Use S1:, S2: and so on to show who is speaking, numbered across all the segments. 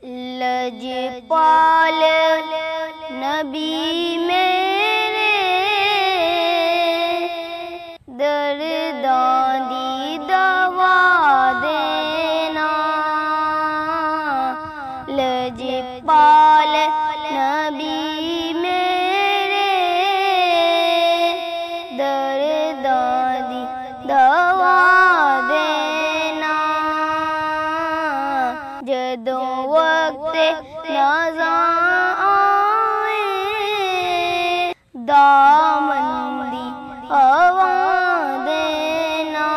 S1: لجپال نبی میرے درداں دی دوا دینا لجپال نبی میرے درداں دی دوا دینا جدوں وقت نازاں آئے دامن دی ہوا دینا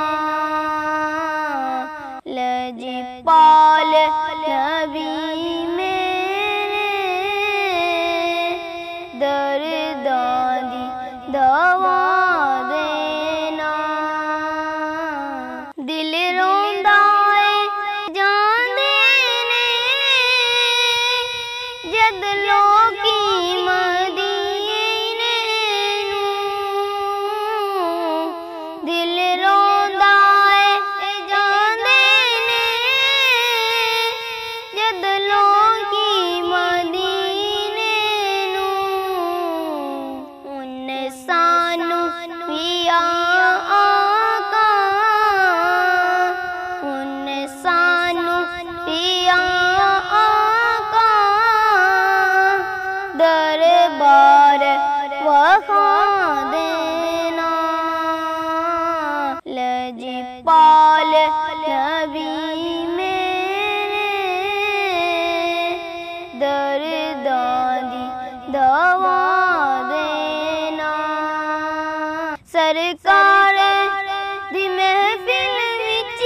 S1: لجپال نبی میرے درداں دی دوا دینا دل روندا جد لوکی مدینے نوں دل روندا اے جاندے نے جد لوکی مدینے نوں ان سانو پیا آقا ان سانو پیا دربار وخا دینا لجپال نبی میرے درداں دی دوا دینا سرکار دی محفل وچ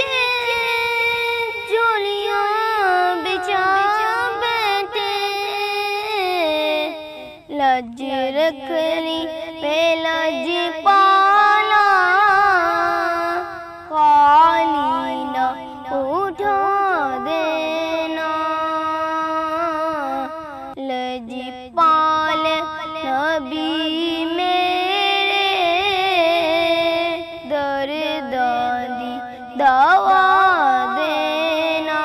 S1: جولیاں بچا لج رکھنی پہ لجپالا خالی نہ اٹھا دینا لجپال نبی میرے درداں دی دوا دینا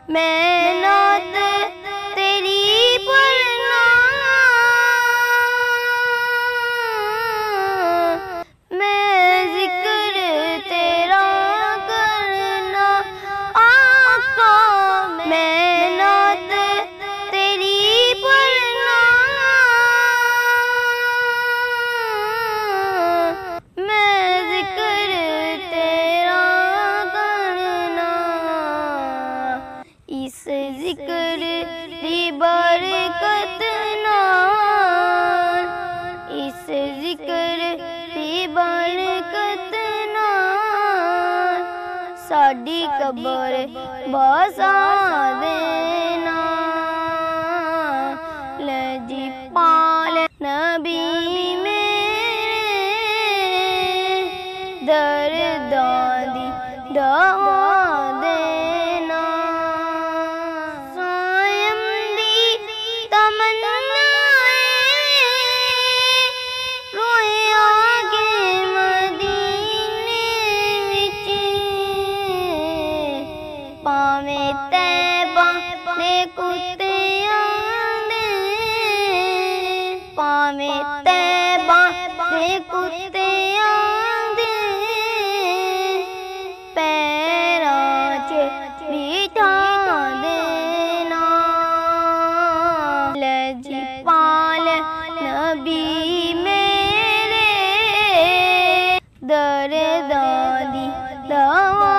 S1: میں نعت تیری پڑھنا میں ذکر تیرا کرنا آقا میں نعت تیری پڑھنا میں ذکر تیرا کرنا اس ذکر دی برکت نال اس ذکر دی برکت نال ساڈی قبر بسا دینا لجپال نبی میرے درداں دی دوا دینا پاویں تیبہ دے کتیاں دے پاویں تیبہ دے کتیاں دے پیراں چ بٹھا دینا لجپال نبی میرے درداں دی دوا